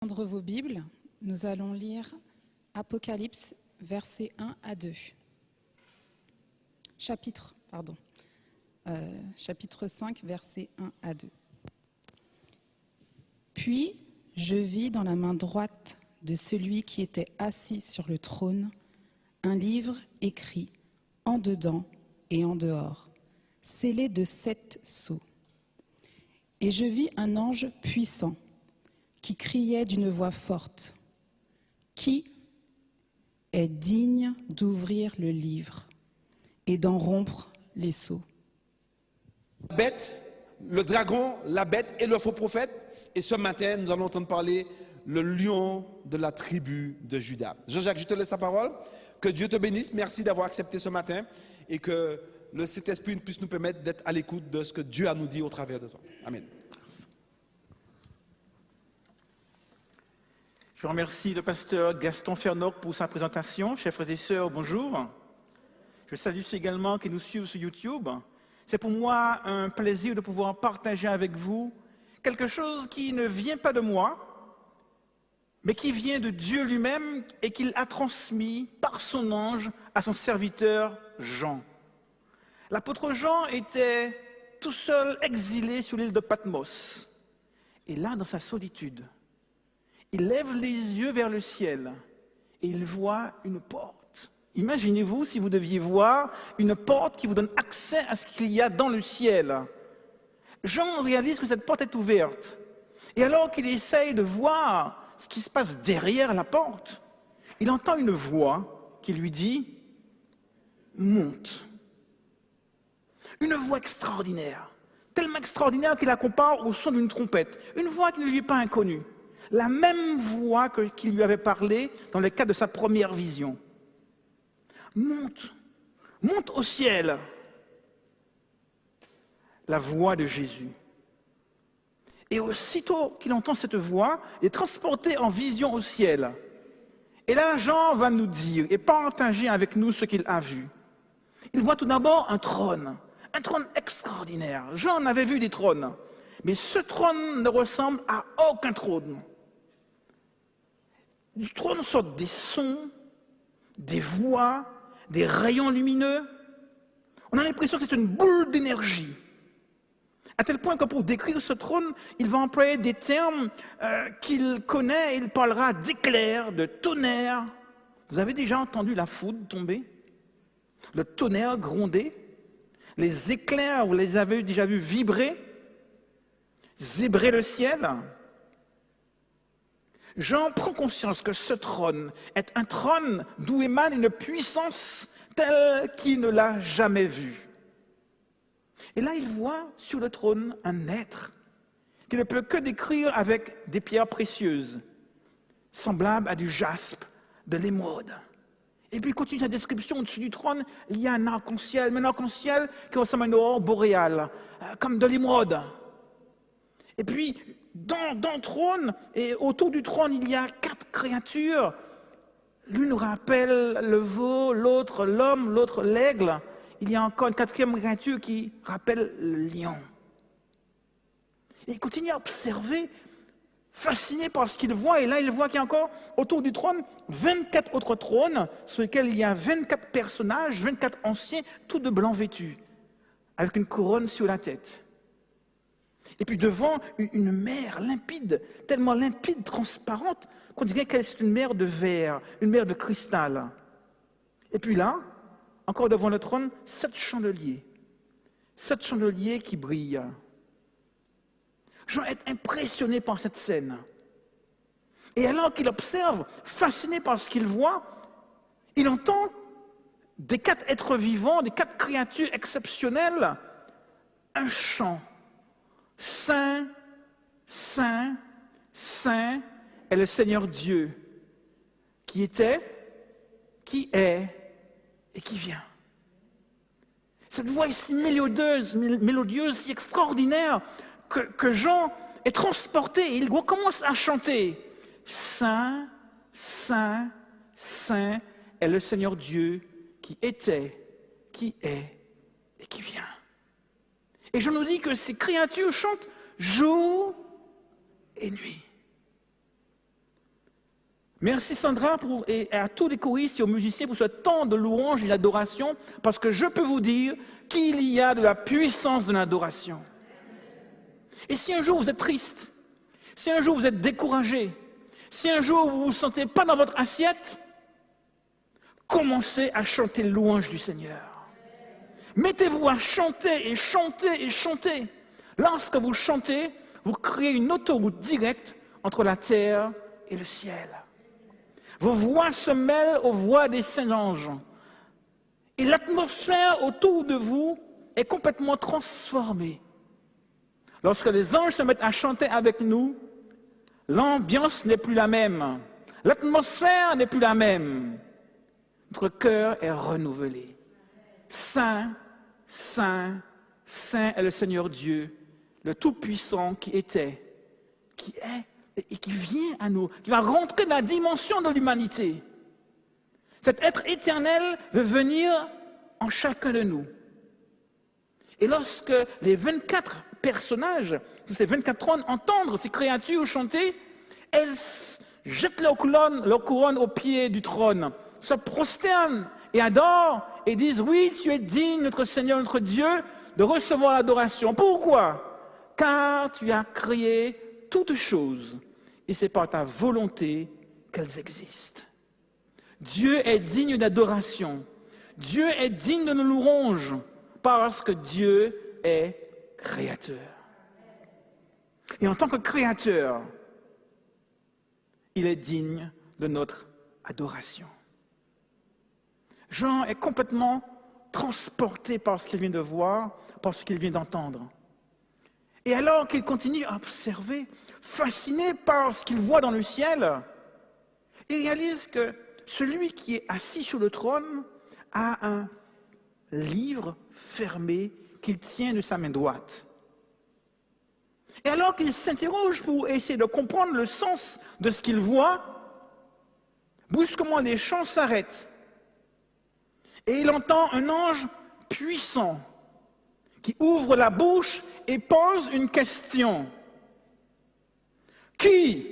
Prendre vos Bibles, nous allons lire Apocalypse, versets 1 à 2. Chapitre 5, versets 1 à 2. Puis, je vis dans la main droite de celui qui était assis sur le trône un livre écrit en dedans et en dehors, scellé de 7 sceaux. Et je vis un ange puissant qui criait d'une voix forte : « Qui est digne d'ouvrir le livre et d'en rompre les sceaux ?» La bête, le dragon, la bête et le faux prophète. Et ce matin, nous allons entendre parler le lion de la tribu de Juda. Jean-Jacques, je te laisse la parole. Que Dieu te bénisse. Merci d'avoir accepté ce matin et que le Saint-Esprit puisse nous permettre d'être à l'écoute de ce que Dieu a nous dit au travers de toi. Amen. Je remercie le pasteur Gaston Fernoc pour sa présentation. Chers frères et sœurs, bonjour. Je salue ceux également qui nous suivent sur YouTube. C'est pour moi un plaisir de pouvoir partager avec vous quelque chose qui ne vient pas de moi, mais qui vient de Dieu lui-même et qu'il a transmis par son ange à son serviteur Jean. L'apôtre Jean était tout seul exilé sur l'île de Patmos. Et là, dans sa solitude, il lève les yeux vers le ciel et il voit une porte. Imaginez-vous si vous deviez voir une porte qui vous donne accès à ce qu'il y a dans le ciel. Jean réalise que cette porte est ouverte. Et alors qu'il essaye de voir ce qui se passe derrière la porte, il entend une voix qui lui dit « Monte ». Une voix extraordinaire, tellement extraordinaire qu'il la compare au son d'une trompette. Une voix qui ne lui est pas inconnue. La même voix qui lui avait parlé dans le cadre de sa première vision. Monte, monte au ciel. La voix de Jésus. Et aussitôt qu'il entend cette voix, il est transporté en vision au ciel. Et là, Jean va nous dire et partager avec nous ce qu'il a vu. Il voit tout d'abord un trône extraordinaire. Jean avait vu des trônes, mais ce trône ne ressemble à aucun trône. Du trône sortent des sons, des voix, des rayons lumineux. On a l'impression que c'est une boule d'énergie. À tel point que pour décrire ce trône, il va employer des termes qu'il connaît. Il parlera d'éclairs, de tonnerre. Vous avez déjà entendu la foudre tomber? Le tonnerre gronder? Les éclairs, vous les avez déjà vus vibrer? Zébrer le ciel? Jean prend conscience que ce trône est un trône d'où émane une puissance telle qu'il ne l'a jamais vue. Et là, il voit sur le trône un être qu'il ne peut que décrire avec des pierres précieuses, semblables à du jaspe, de l'émeraude. Et puis, il continue sa description. Au-dessus du trône, il y a un arc-en-ciel, mais un arc-en-ciel qui ressemble à une aurore boréale, comme de l'émeraude. Et puis, dans le trône, et autour du trône, il y a 4 créatures. L'une rappelle le veau, l'autre l'homme, l'autre l'aigle. Il y a encore une 4e créature qui rappelle le lion. Et il continue à observer, fasciné par ce qu'il voit. Et là, il voit qu'il y a encore autour du trône 24 autres trônes sur lesquels il y a 24 personnages, 24 anciens, tous de blanc vêtus, avec une couronne sur la tête. Et puis devant, une mer limpide, tellement limpide, transparente, qu'on dirait qu'elle est une mer de verre, une mer de cristal. Et puis là, encore devant le trône, 7 chandeliers. 7 chandeliers qui brillent. Jean est impressionné par cette scène. Et alors qu'il observe, fasciné par ce qu'il voit, il entend des 4 êtres vivants, des 4 créatures exceptionnelles, un chant. Saint, Saint, Saint est le Seigneur Dieu, qui était, qui est et qui vient. Cette voix est si mélodieuse, si extraordinaire, que Jean est transporté et il commence à chanter. Saint, Saint, Saint est le Seigneur Dieu, qui était, qui est et qui vient. Et je nous dis que ces créatures chantent jour et nuit. Merci Sandra et à tous les choristes et aux musiciens pour ce temps de louange et d'adoration, parce que je peux vous dire qu'il y a de la puissance de l'adoration. Et si un jour vous êtes triste, si un jour vous êtes découragé, si un jour vous ne vous sentez pas dans votre assiette, commencez à chanter le louange du Seigneur. Mettez-vous à chanter et chanter et chanter. Lorsque vous chantez, vous créez une autoroute directe entre la terre et le ciel. Vos voix se mêlent aux voix des saints anges. Et l'atmosphère autour de vous est complètement transformée. Lorsque les anges se mettent à chanter avec nous, l'ambiance n'est plus la même. L'atmosphère n'est plus la même. Notre cœur est renouvelé. Saint, Saint, Saint est le Seigneur Dieu, le Tout-Puissant qui était, qui est et qui vient à nous, qui va rentrer dans la dimension de l'humanité. Cet être éternel veut venir en chacun de nous. Et lorsque les 24 personnages, tous ces 24 trônes, entendent ces créatures chanter, elles jettent leur couronne aux pieds du trône, se prosternent et adorent et disent « Oui, tu es digne, notre Seigneur, notre Dieu, de recevoir l'adoration. » Pourquoi ? Car tu as créé toutes choses et c'est par ta volonté qu'elles existent. Dieu est digne d'adoration. Dieu est digne de nos louanges parce que Dieu est créateur. Et en tant que créateur, il est digne de notre adoration. Jean est complètement transporté par ce qu'il vient de voir, par ce qu'il vient d'entendre. Et alors qu'il continue à observer, fasciné par ce qu'il voit dans le ciel, il réalise que celui qui est assis sur le trône a un livre fermé qu'il tient de sa main droite. Et alors qu'il s'interroge pour essayer de comprendre le sens de ce qu'il voit, brusquement les chants s'arrêtent. Et il entend un ange puissant qui ouvre la bouche et pose une question. Qui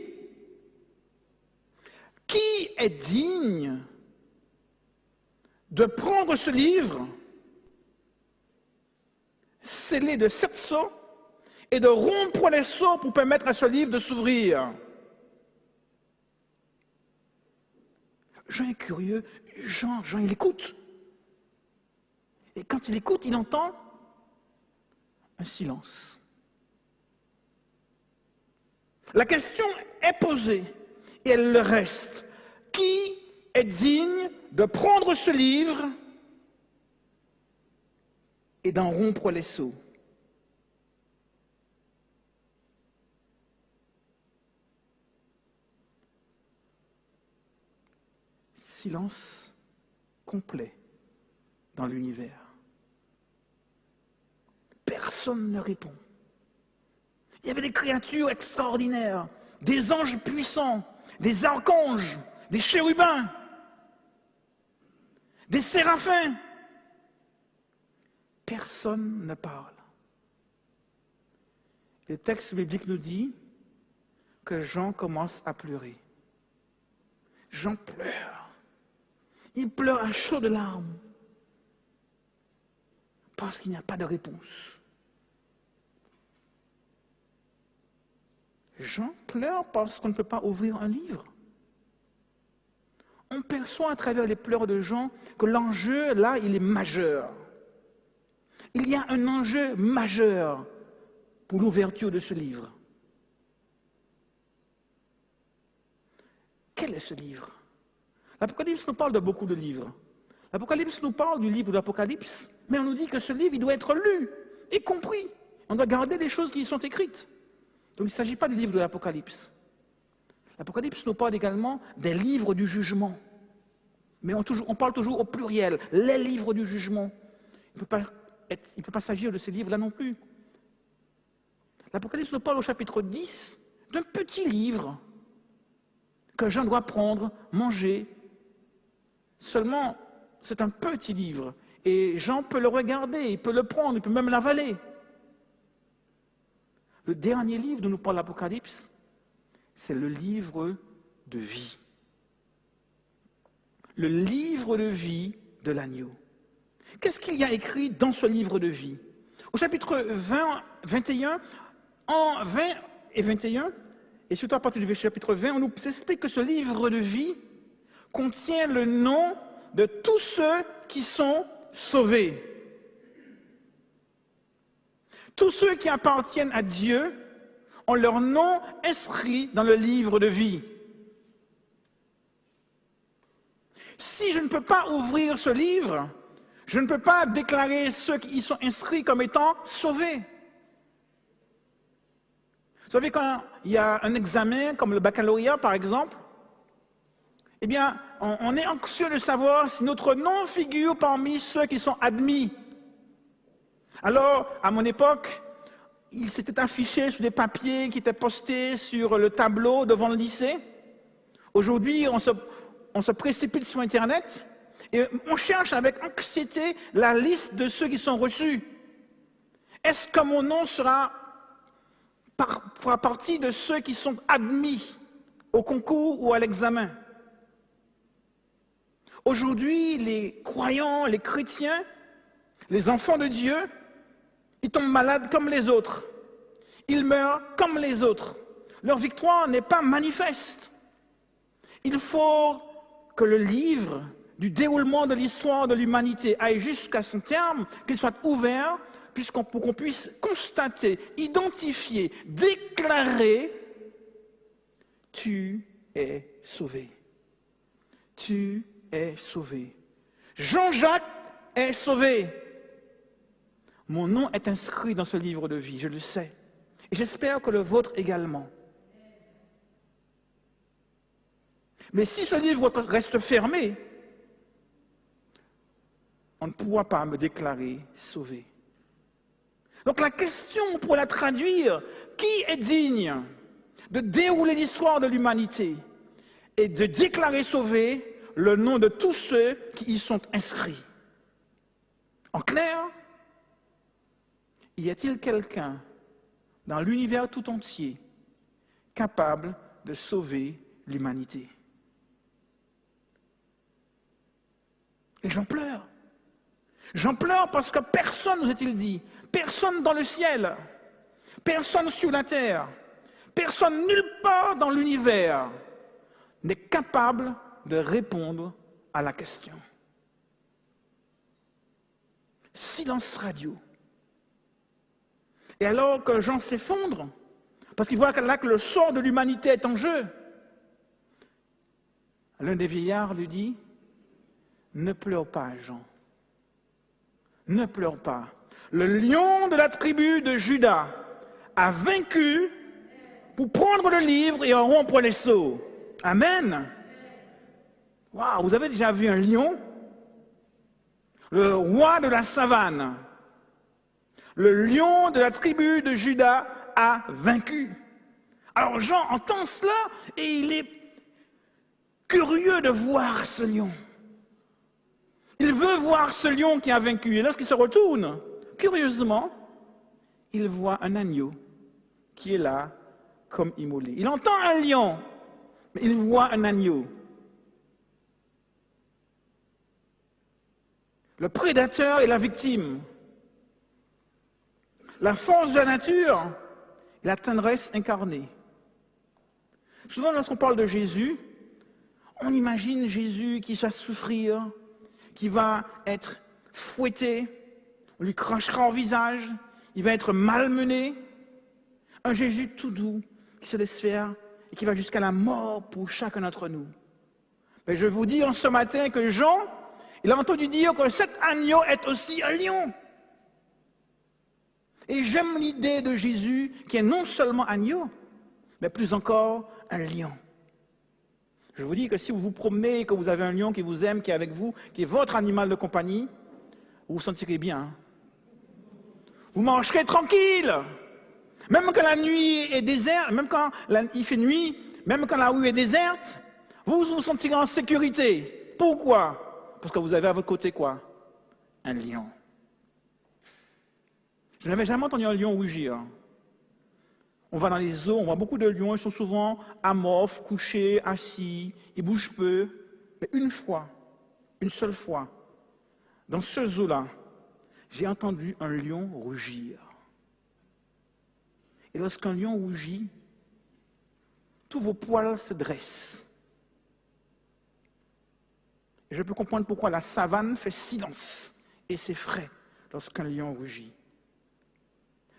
est digne de prendre ce livre, scellé de 7 sceaux, et de rompre les sceaux pour permettre à ce livre de s'ouvrir? Jean est curieux. Jean, il écoute. Et quand il écoute, il entend un silence. La question est posée et elle le reste. Qui est digne de prendre ce livre et d'en rompre les sceaux? Silence complet dans l'univers. Personne ne répond. Il y avait des créatures extraordinaires, des anges puissants, des archanges, des chérubins, des séraphins. Personne ne parle. Le texte biblique nous dit que Jean commence à pleurer. Jean pleure. Il pleure à chaudes larmes parce qu'il n'y a pas de réponse. Jean pleure parce qu'on ne peut pas ouvrir un livre. On perçoit à travers les pleurs de Jean que l'enjeu, là, il est majeur. Il y a un enjeu majeur pour l'ouverture de ce livre. Quel est ce livre? L'Apocalypse nous parle de beaucoup de livres. L'Apocalypse nous parle du livre de l'Apocalypse, mais on nous dit que ce livre, il doit être lu et compris. On doit garder les choses qui y sont écrites. Donc il ne s'agit pas du livre de l'Apocalypse. L'Apocalypse nous parle également des livres du jugement. Mais on parle toujours au pluriel, les livres du jugement. Il ne peut pas s'agir de ces livres-là non plus. L'Apocalypse nous parle au chapitre 10 d'un petit livre que Jean doit prendre, manger. Seulement, c'est un petit livre. Et Jean peut le regarder, il peut le prendre, il peut même l'avaler. Le dernier livre dont nous parle l'Apocalypse, c'est le livre de vie. le livre de vie de l'agneau. Qu'est-ce qu'il y a écrit dans ce livre de vie? Au chapitre 20, 21, en 20 et 21, et surtout à partir du chapitre 20, on nous explique que ce livre de vie contient le nom de tous ceux qui sont sauvés. Tous ceux qui appartiennent à Dieu ont leur nom inscrit dans le livre de vie. Si je ne peux pas ouvrir ce livre, je ne peux pas déclarer ceux qui y sont inscrits comme étant sauvés. Vous savez, quand il y a un examen, comme le baccalauréat par exemple, eh bien, on est anxieux de savoir si notre nom figure parmi ceux qui sont admis. Alors, à mon époque, il s'était affiché sur des papiers qui étaient postés sur le tableau devant le lycée. Aujourd'hui, on se précipite sur Internet et on cherche avec anxiété la liste de ceux qui sont reçus. Est-ce que mon nom fera partie de ceux qui sont admis au concours ou à l'examen? Aujourd'hui, les croyants, les chrétiens, les enfants de Dieu, ils tombent malades comme les autres. Ils meurent comme les autres. Leur victoire n'est pas manifeste. Il faut que le livre du déroulement de l'histoire de l'humanité aille jusqu'à son terme, qu'il soit ouvert, pour qu'on puisse constater, identifier, déclarer « Tu es sauvé. Tu es sauvé. Jean-Jacques est sauvé. Mon nom est inscrit dans ce livre de vie, je le sais. Et j'espère que le vôtre également. Mais si ce livre reste fermé, on ne pourra pas me déclarer sauvé. Donc la question, pour la traduire, qui est digne de dérouler l'histoire de l'humanité et de déclarer sauvé le nom de tous ceux qui y sont inscrits? En clair, y a-t-il quelqu'un dans l'univers tout entier capable de sauver l'humanité? Et j'en pleure. J'en pleure parce que personne, nous est-il dit, personne dans le ciel, personne sur la terre, personne nulle part dans l'univers n'est capable de répondre à la question. Silence radio. Et alors que Jean s'effondre, parce qu'il voit là que le sort de l'humanité est en jeu, l'un des vieillards lui dit « Ne pleure pas, Jean. Ne pleure pas. Le lion de la tribu de Juda a vaincu pour prendre le livre et en rompre les sceaux. » Amen. Waouh, vous avez déjà vu un lion? Le roi de la savane, le lion de la tribu de Juda a vaincu. Alors Jean entend cela et il est curieux de voir ce lion. Il veut voir ce lion qui a vaincu. Et lorsqu'il se retourne, curieusement, il voit un agneau qui est là comme immolé. Il entend un lion, mais il voit un agneau. Le prédateur et la victime. La force de la nature et la tendresse incarnée. Souvent, lorsqu'on parle de Jésus, on imagine Jésus qui va souffrir, qui va être fouetté, on lui crachera au visage, il va être malmené. Un Jésus tout doux qui se laisse faire et qui va jusqu'à la mort pour chacun d'entre nous. Mais je vous dis en ce matin que Jean, il a entendu dire que cet agneau est aussi un lion. Et j'aime l'idée de Jésus qui est non seulement agneau, mais plus encore un lion. Je vous dis que si vous vous promenez et que vous avez un lion qui vous aime, qui est avec vous, qui est votre animal de compagnie, vous vous sentirez bien. Vous marcherez tranquille. Même quand la nuit est déserte, même quand il fait nuit, même quand la rue est déserte, vous vous sentirez en sécurité. Pourquoi? Parce que vous avez à votre côté quoi? Un lion. Je n'avais jamais entendu un lion rugir. On va dans les zoos, on voit beaucoup de lions, ils sont souvent amorphes, couchés, assis, ils bougent peu. Mais une fois, une seule fois, dans ce zoo-là, j'ai entendu un lion rugir. Et lorsqu'un lion rugit, tous vos poils se dressent. Et je peux comprendre pourquoi la savane fait silence et s'effraie lorsqu'un lion rugit.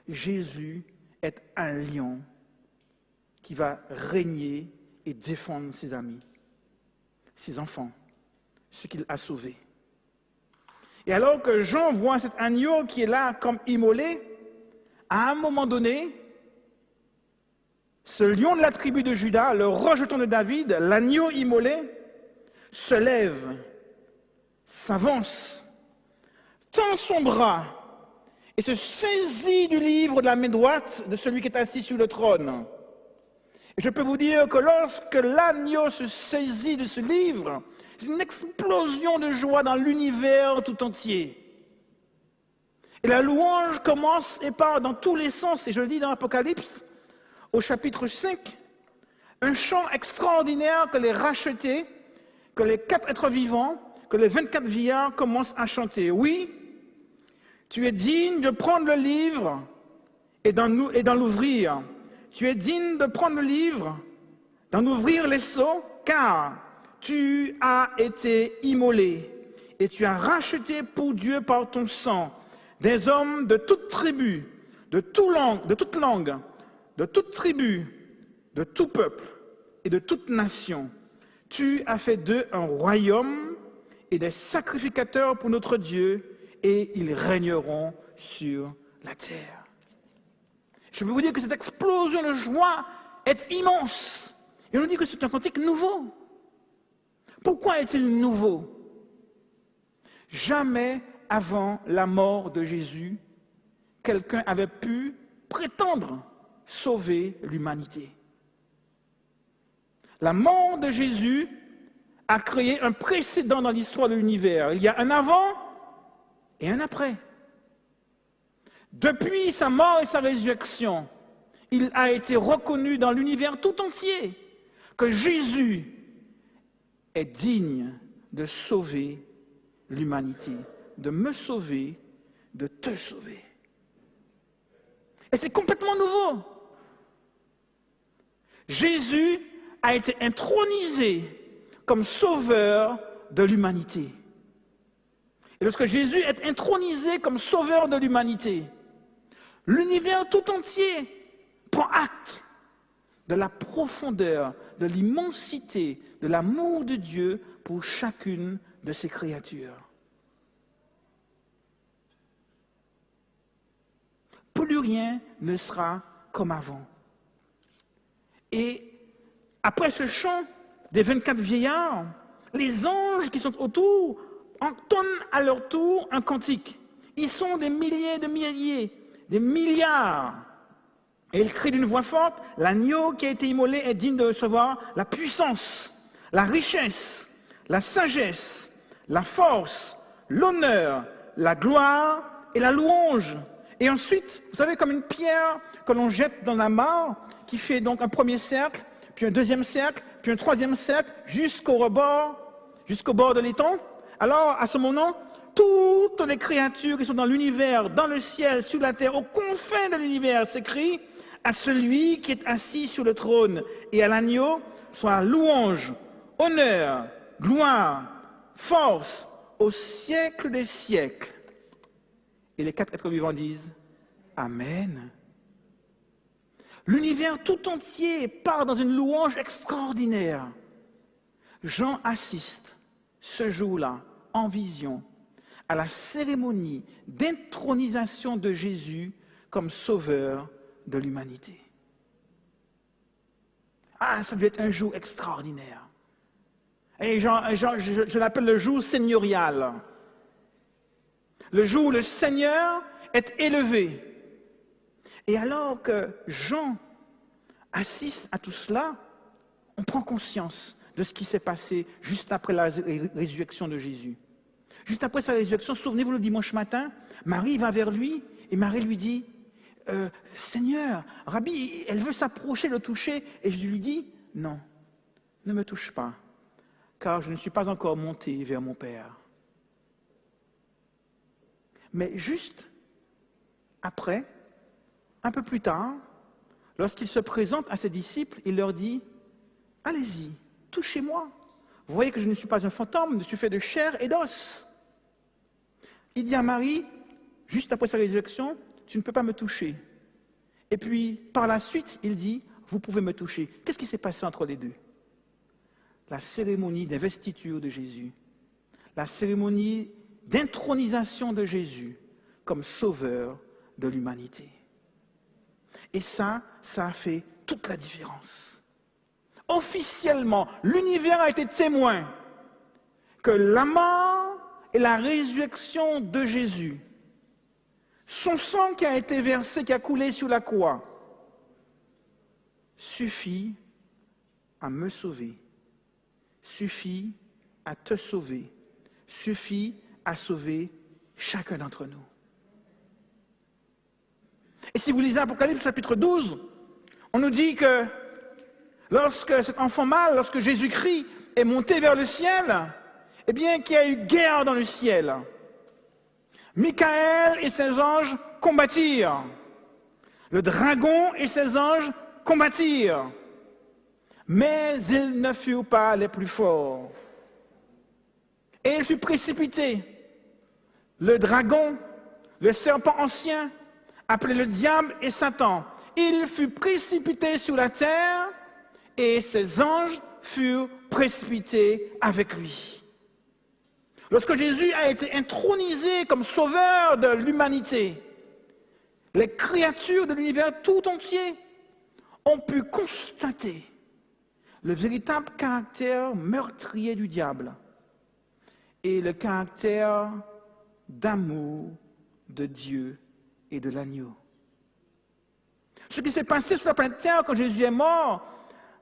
Jésus est un lion qui va régner et défendre ses amis, ses enfants, ceux qu'il a sauvés. Et alors que Jean voit cet agneau qui est là comme immolé, à un moment donné, ce lion de la tribu de Juda, le rejeton de David, l'agneau immolé, se lève, s'avance, tend son bras et se saisit du livre de la main droite de celui qui est assis sur le trône. Et je peux vous dire que lorsque l'agneau se saisit de ce livre, c'est une explosion de joie dans l'univers tout entier. Et la louange commence et part dans tous les sens. Et je le dis dans Apocalypse, au chapitre 5, un chant extraordinaire que les rachetés, que les 4 êtres vivants, que les 24 vieillards commencent à chanter. Oui, tu es digne de prendre le livre et d'en l'ouvrir. Tu es digne de prendre le livre, d'en ouvrir les sceaux, car tu as été immolé et tu as racheté pour Dieu par ton sang des hommes de toute tribu, de toute langue, de toute tribu, de tout peuple et de toute nation. Tu as fait d'eux un royaume et des sacrificateurs pour notre Dieu, et ils régneront sur la terre. Je peux vous dire que cette explosion de joie est immense. Et on nous dit que c'est un cantique nouveau. Pourquoi est-il nouveau? Jamais avant la mort de Jésus, quelqu'un avait pu prétendre sauver l'humanité. La mort de Jésus a créé un précédent dans l'histoire de l'univers. Il y a un avant et un après. Depuis sa mort et sa résurrection, il a été reconnu dans l'univers tout entier que Jésus est digne de sauver l'humanité, de me sauver, de te sauver. Et c'est complètement nouveau. Jésus a été intronisé comme sauveur de l'humanité. Et lorsque Jésus est intronisé comme sauveur de l'humanité, l'univers tout entier prend acte de la profondeur, de l'immensité, de l'amour de Dieu pour chacune de ses créatures. Plus rien ne sera comme avant. Et après ce chant des 24 vieillards, les anges qui sont autour entonnent à leur tour un cantique. Ils sont des milliers de milliers, des milliards. Et ils crient d'une voix forte, l'agneau qui a été immolé est digne de recevoir la puissance, la richesse, la sagesse, la force, l'honneur, la gloire et la louange. Et ensuite, vous savez, comme une pierre que l'on jette dans la mare, qui fait donc un premier cercle, puis un deuxième cercle, puis un troisième cercle, jusqu'au bord de l'étang. Alors, à ce moment, toutes les créatures qui sont dans l'univers, dans le ciel, sur la terre, aux confins de l'univers, s'écrient à celui qui est assis sur le trône et à l'agneau, soit louange, honneur, gloire, force, au siècle des siècles. Et les 4 êtres vivants disent Amen. L'univers tout entier part dans une louange extraordinaire. Jean assiste ce jour-là, en vision, à la cérémonie d'intronisation de Jésus comme sauveur de l'humanité. Ah, ça devait être un jour extraordinaire. Et je l'appelle le jour seigneurial. Le jour où le Seigneur est élevé. Et alors que Jean assiste à tout cela, on prend conscience de ce qui s'est passé juste après la résurrection de Jésus. Juste après sa résurrection, souvenez-vous le dimanche matin, Marie va vers lui et Marie lui dit « Seigneur, Rabbi, elle veut s'approcher, le toucher. » Et Jésus lui dit « Non, ne me touche pas, car je ne suis pas encore monté vers mon Père. Mais juste après, un peu plus tard, lorsqu'il se présente à ses disciples, il leur dit « Allez-y, touchez-moi. Vous voyez que je ne suis pas un fantôme, je suis fait de chair et d'os. » Il dit à Marie, juste après sa résurrection, « Tu ne peux pas me toucher. » Et puis, par la suite, il dit, « Vous pouvez me toucher. » Qu'est-ce qui s'est passé entre les deux? La cérémonie d'investiture de Jésus, la cérémonie d'intronisation de Jésus comme sauveur de l'humanité. Et ça a fait toute la différence. Officiellement, l'univers a été témoin que la mort et la résurrection de Jésus, son sang qui a été versé, qui a coulé sur la croix, suffit à me sauver, suffit à te sauver, suffit à sauver chacun d'entre nous. Et si vous lisez Apocalypse chapitre 12, on nous dit que lorsque cet enfant mâle, lorsque Jésus-Christ est monté vers le ciel, eh bien qu'il y a eu guerre dans le ciel. Michael et ses anges combattirent. Le dragon et ses anges combattirent. Mais ils ne furent pas les plus forts. Et il fut précipité. Le dragon, le serpent ancien, appelé le diable et Satan, il fut précipité sur la terre et ses anges furent précipités avec lui. Lorsque Jésus a été intronisé comme sauveur de l'humanité, les créatures de l'univers tout entier ont pu constater le véritable caractère meurtrier du diable et le caractère d'amour de Dieu et de l'agneau. Ce qui s'est passé sur la planète Terre quand Jésus est mort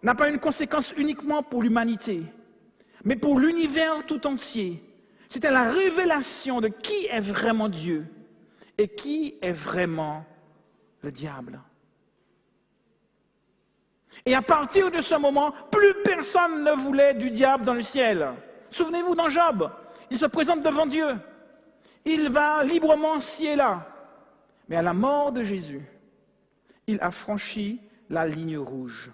n'a pas une conséquence uniquement pour l'humanité, mais pour l'univers tout entier. C'était la révélation de qui est vraiment Dieu et qui est vraiment le diable. Et à partir de ce moment, plus personne ne voulait du diable dans le ciel. Souvenez-vous dans Job, il se présente devant Dieu. Il va librement ci et là. Mais à la mort de Jésus, il a franchi la ligne rouge.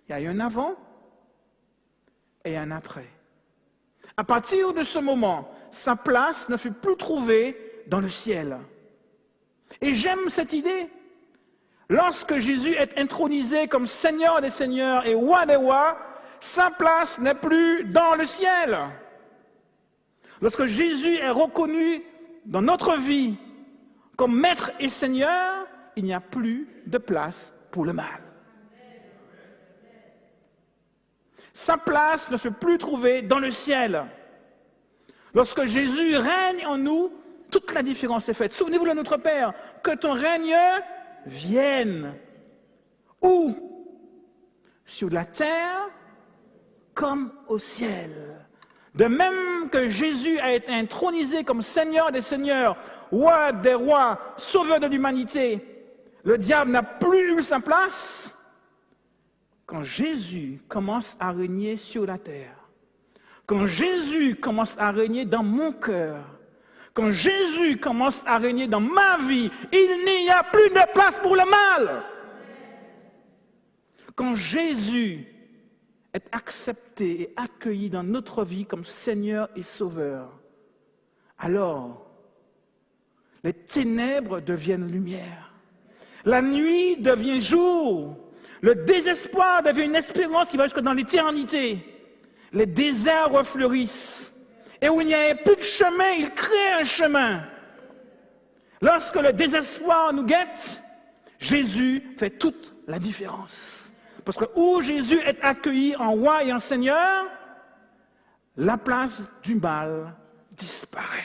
Il y a eu un avant et un après. À partir de ce moment, sa place ne fut plus trouvée dans le ciel. Et j'aime cette idée. Lorsque Jésus est intronisé comme Seigneur des Seigneurs et Roi des Rois, sa place n'est plus dans le ciel. Lorsque Jésus est reconnu dans notre vie comme Maître et Seigneur, il n'y a plus de place pour le mal. Sa place ne se plus trouvée dans le ciel. Lorsque Jésus règne en nous, toute la différence est faite. Souvenez-vous de notre Père, que ton règne vienne. Où? Sur la terre comme au ciel. De même que Jésus a été intronisé comme Seigneur des Seigneurs, Roi des Rois, Sauveur de l'humanité, le diable n'a plus eu sa place. Quand Jésus commence à régner sur la terre, quand Jésus commence à régner dans mon cœur, quand Jésus commence à régner dans ma vie, il n'y a plus de place pour le mal. Quand Jésus est accepté et accueilli dans notre vie comme Seigneur et Sauveur, alors les ténèbres deviennent lumière, la nuit devient jour, le désespoir devient une espérance qui va jusque dans l'éternité, les déserts refleurissent, et où il n'y avait plus de chemin, il crée un chemin. Lorsque le désespoir nous guette, Jésus fait toute la différence. Parce que où Jésus est accueilli en roi et en seigneur, la place du mal disparaît.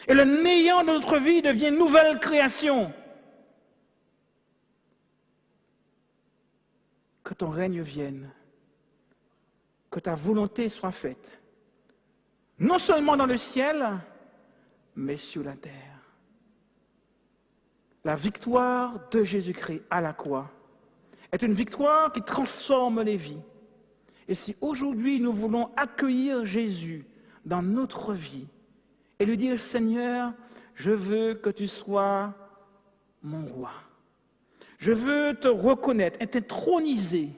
Et le néant de notre vie devient une nouvelle création. Que ton règne vienne, que ta volonté soit faite, non seulement dans le ciel, mais sur la terre. La victoire de Jésus-Christ à la croix est une victoire qui transforme les vies. Et si aujourd'hui nous voulons accueillir Jésus dans notre vie et lui dire, Seigneur, je veux que tu sois mon roi. Je veux te reconnaître et t'introniser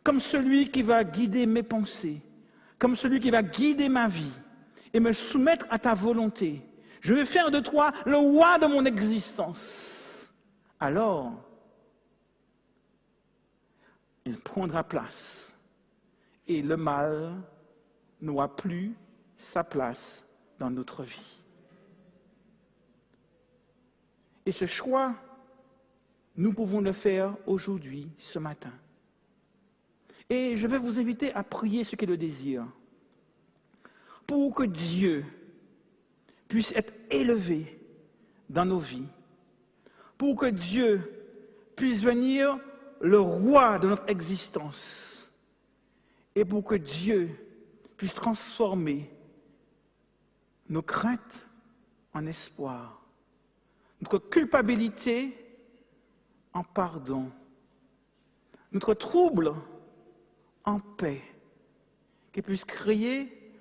comme celui qui va guider mes pensées, comme celui qui va guider ma vie et me soumettre à ta volonté. Je veux faire de toi le roi de mon existence. Alors, il prendra place et le mal n'aura plus sa place dans notre vie. Et ce choix, nous pouvons le faire aujourd'hui, ce matin. Et je vais vous inviter à prier ce qu'il le désire, pour que Dieu puisse être élevé dans nos vies, pour que Dieu puisse venir le roi de notre existence, et pour que Dieu puisse transformer nos craintes en espoir, notre culpabilité en pardon, notre trouble en paix, qu'il puisse créer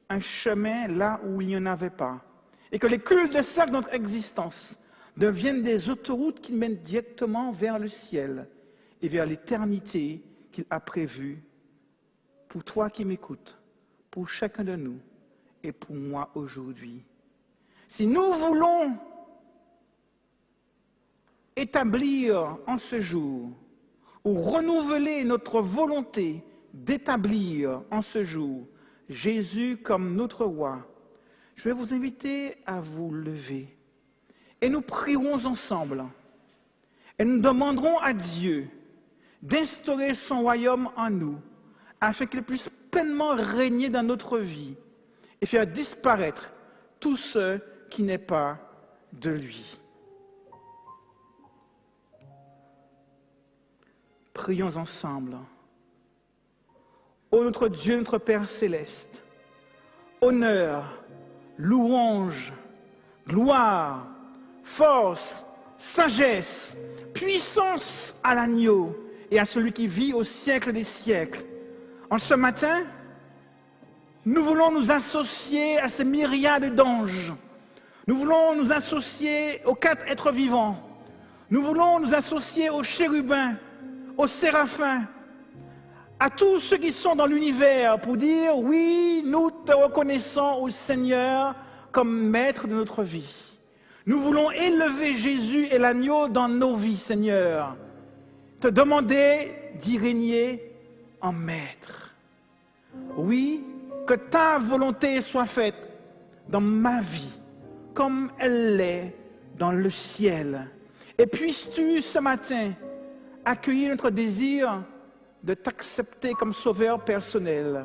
un chemin là où il n'y en avait pas, et que les cul-de-sac de notre existence deviennent des autoroutes qui mènent directement vers le ciel et vers l'éternité qu'il a prévue pour toi qui m'écoutes, pour chacun de nous et pour moi aujourd'hui. Si nous voulons établir en ce jour, ou renouveler notre volonté d'établir en ce jour Jésus comme notre roi, je vais vous inviter à vous lever et nous prierons ensemble et nous demanderons à Dieu d'instaurer son royaume en nous afin qu'il puisse pleinement régner dans notre vie et faire disparaître tout ce qui n'est pas de lui. Prions ensemble. Ô notre Dieu, notre Père céleste, honneur, louange, gloire, force, sagesse, puissance à l'agneau et à celui qui vit au siècle des siècles. En ce matin, nous voulons nous associer à ces myriades d'anges. Nous voulons nous associer aux 4 êtres vivants. Nous voulons nous associer aux chérubins, aux séraphins, à tous ceux qui sont dans l'univers pour dire, oui, nous te reconnaissons au Seigneur comme maître de notre vie. Nous voulons élever Jésus et l'agneau dans nos vies, Seigneur. Te demander d'y régner en maître. Oui, que ta volonté soit faite dans ma vie, comme elle l'est dans le ciel. Et puisses-tu ce matin accueillir notre désir de t'accepter comme sauveur personnel,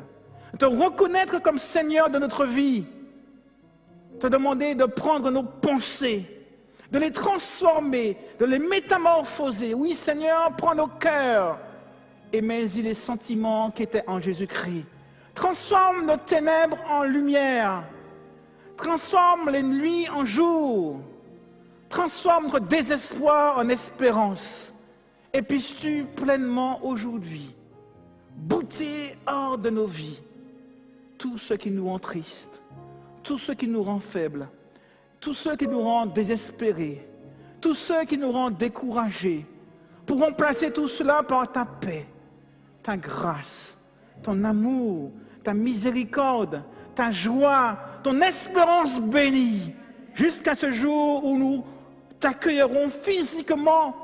de te reconnaître comme Seigneur de notre vie, te demander de prendre nos pensées, de les transformer, de les métamorphoser. Oui, Seigneur, prends nos cœurs et mets-y les sentiments qui étaient en Jésus-Christ. Transforme nos ténèbres en lumière, transforme les nuits en jour, transforme notre désespoir en espérance. Et puisses-tu pleinement aujourd'hui bouter hors de nos vies tout ce qui nous rend tristes, tout ce qui nous rend faibles, tout ce qui nous rend désespérés, tout ce qui nous rend découragés, pour remplacer tout cela par ta paix, ta grâce, ton amour, ta miséricorde, ta joie, ton espérance bénie, jusqu'à ce jour où nous t'accueillerons physiquement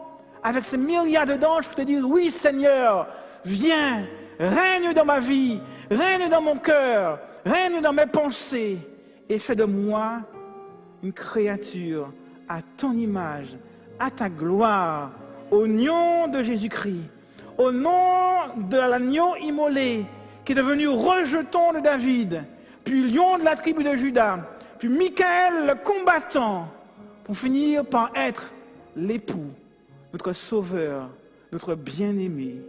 avec ces myriades d'anges pour te dire, oui Seigneur, viens, règne dans ma vie, règne dans mon cœur, règne dans mes pensées, et fais de moi une créature à ton image, à ta gloire, au nom de Jésus-Christ, au nom de l'agneau immolé, qui est devenu rejeton de David, puis lion de la tribu de Juda, puis Michael le combattant, pour finir par être l'époux, notre sauveur, notre bien-aimé.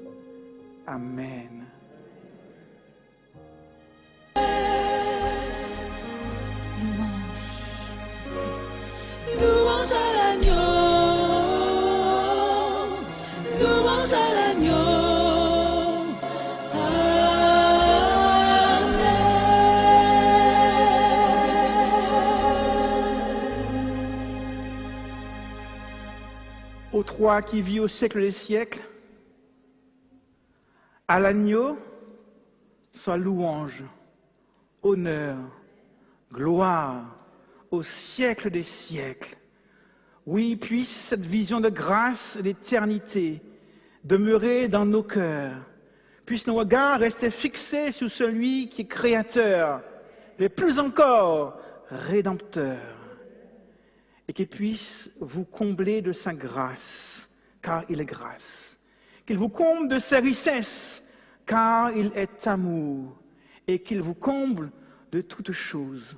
Amen. Louange à l'agneau, louange à l'agneau. Toi qui vis au siècle des siècles, à l'agneau, soit louange, honneur, gloire, au siècle des siècles. Oui, puisse cette vision de grâce et d'éternité demeurer dans nos cœurs. Puisse nos regards rester fixés sur celui qui est créateur, mais plus encore rédempteur. Et qu'il puisse vous combler de sa grâce, car il est grâce. Qu'il vous comble de ses richesses, car il est amour. Et qu'il vous comble de toutes choses,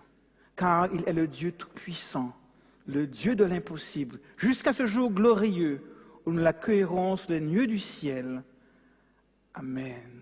car il est le Dieu tout-puissant, le Dieu de l'impossible, jusqu'à ce jour glorieux où nous l'accueillerons sur les nuées du ciel. Amen.